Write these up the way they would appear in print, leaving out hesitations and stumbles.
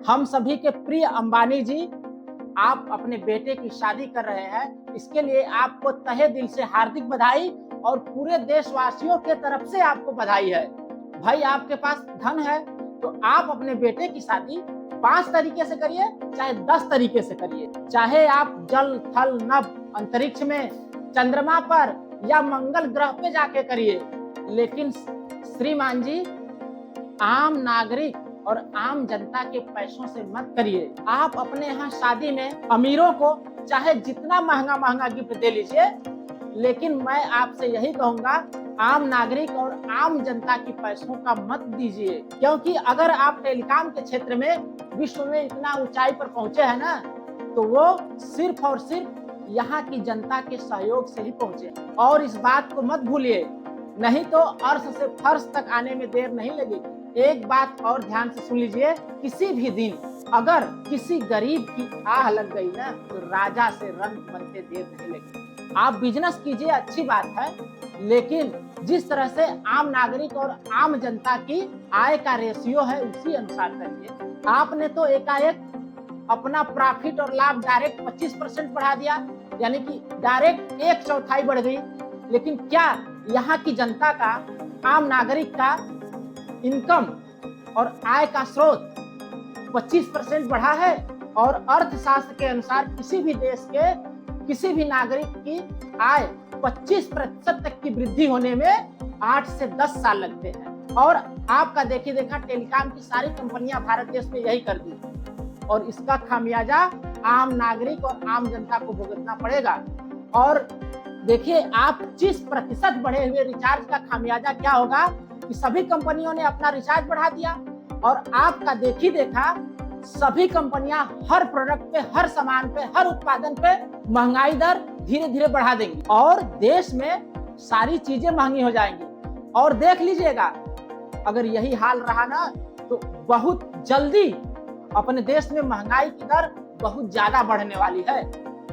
हम सभी के प्रिय अंबानी जी, आप अपने बेटे की शादी कर रहे हैं। इसके लिए आपको तहे दिल से हार्दिक बधाई और पूरे देशवासियों के तरफ से आपको बधाई है। भाई, आपके पास धन है तो आप अपने बेटे की शादी 5 तरीके से करिए, चाहे 10 तरीके से करिए। चाहे आप जल थल नभ अंतरिक्ष में, चंद्रमा पर या मंगल ग्रह पे जाके करिए, लेकिन श्रीमान जी, आम नागरिक और आम जनता के पैसों से मत करिए। आप अपने यहाँ शादी में अमीरों को चाहे जितना महंगा महंगा गिफ्ट दे लीजिए, लेकिन मैं आपसे यही कहूंगा, आम नागरिक और आम जनता की पैसों का मत दीजिए। क्योंकि अगर आप टेलीकॉम के क्षेत्र में विश्व में इतना ऊंचाई पर पहुंचे हैं ना, तो वो सिर्फ और सिर्फ यहाँ की जनता के सहयोग से ही पहुंचे। और इस बात को मत भूलिए, नहीं तो अर्श से फर्श तक आने में देर नहीं लगेगी। एक बात और ध्यान से सुन लीजिए, किसी भी दिन अगर किसी गरीब की आह लग गई ना, तो राजा से रंग बनते देर नहीं लगेगी। आप बिजनेस कीजिए, अच्छी बात है, लेकिन जिस तरह से आम नागरिक और आम जनता की आय का रेशियो है, उसी अनुसार करिए। आपने तो एकाएक अपना प्रॉफिट और लाभ डायरेक्ट 25% बढ़ा दिया, यानी कि डायरेक्ट 1/4 बढ़ गई। लेकिन क्या यहाँ की जनता का, आम नागरिक का इनकम और आय का स्रोत 25% बढ़ा है? और अर्थशास्त्र के अनुसार किसी भी देश के किसी भी नागरिक की आय 25% तक की वृद्धि होने में 8 से 10 साल लगते हैं। और आपका देखी देखा टेलीकॉम की सारी कंपनियां भारत देश में यही कर दी, और इसका खामियाजा आम नागरिक और आम जनता को भुगतना पड़ेगा। और देखिए, आप 25% बढ़े हुए रिचार्ज का खामियाजा क्या होगा कि सभी कंपनियों ने अपना रिचार्ज बढ़ा दिया, और आपका देखी देखा सभी कंपनियां हर प्रोडक्ट पे, हर सामान पे, हर उत्पादन पे महंगाई दर धीरे धीरे बढ़ा देंगी, और देश में सारी चीजें महंगी हो जाएंगी। और देख लीजिएगा, अगर यही हाल रहा ना, तो बहुत जल्दी अपने देश में महंगाई की दर बहुत ज्यादा बढ़ने वाली है।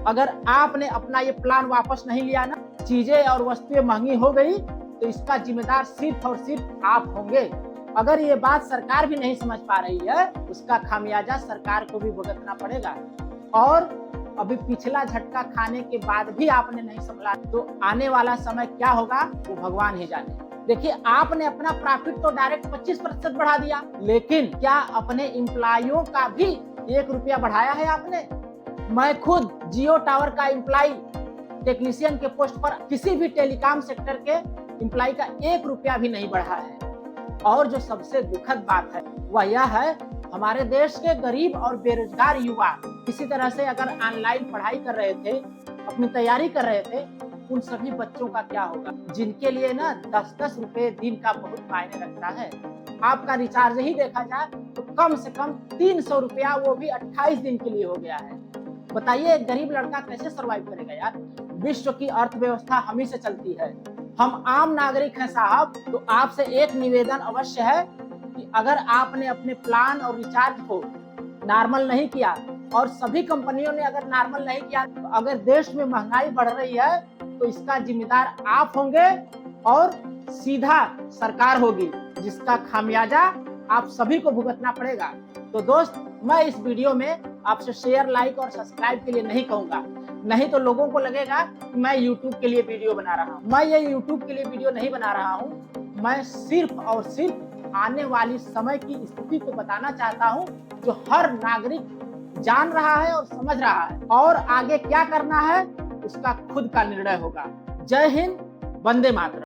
अगर आपने अपना ये प्लान वापस नहीं लिया ना, चीजें और वस्तुएं महंगी हो गई, तो इसका जिम्मेदार सिर्फ और सिर्फ आप होंगे। अगर ये बात सरकार भी नहीं समझ पा रही है, उसका खामियाजा सरकार को भी भुगतना पड़ेगा। और अभी पिछला झटका खाने के बाद भी आपने नहीं संभला, तो आने वाला समय क्या होगा वो भगवान ही जाने। देखिए, आपने अपना प्रॉफिट तो डायरेक्ट 25% बढ़ा दिया, लेकिन क्या अपने एम्प्लॉइयों का भी 1 रुपया बढ़ाया है आपने? मैं खुद जियो टावर का एम्प्लॉय, टेक्नीशियन के पोस्ट पर किसी भी टेलीकॉम सेक्टर के एम्प्लॉय का 1 रुपया भी नहीं बढ़ा है। और जो सबसे दुखद बात है वह यह है, हमारे देश के गरीब और बेरोजगार युवा किसी तरह से अगर ऑनलाइन पढ़ाई कर रहे थे, अपनी तैयारी कर रहे थे, उन सभी बच्चों का क्या होगा, जिनके लिए ना 10-10 रुपए दिन का बहुत मायने रखता है। आपका रिचार्ज ही देखा जाए तो कम से कम 300 रुपया, वो भी 28 दिन के लिए हो गया है। बताइए, एक गरीब लड़का कैसे सर्वाइव करेगा यार? विश्व की अर्थव्यवस्था हम ही से चलती है। हम आम नागरिक हैं साहब, तो आपसे एक निवेदन अवश्य है कि अगर आपने अपने प्लान और रिचार्ज को नॉर्मल नहीं किया, और सभी कंपनियों ने अगर नॉर्मल नहीं किया, तो अगर देश में महंगाई बढ़ रही है, तो इसका जिम्मेदार आप होंगे और सीधा सरकार होगी, जिसका खामियाजा आप सभी को भुगतना पड़ेगा। तो दोस्त, मैं इस वीडियो में आपसे शेयर, लाइक और सब्सक्राइब के लिए नहीं कहूंगा, नहीं तो लोगों को लगेगा कि मैं YouTube के लिए वीडियो बना रहा हूँ। मैं ये YouTube के लिए वीडियो नहीं बना रहा हूँ, मैं सिर्फ और सिर्फ आने वाली समय की स्थिति को बताना चाहता हूँ, जो हर नागरिक जान रहा है और समझ रहा है, और आगे क्या करना है उसका खुद का निर्णय होगा। जय हिंद, वंदे मातरम।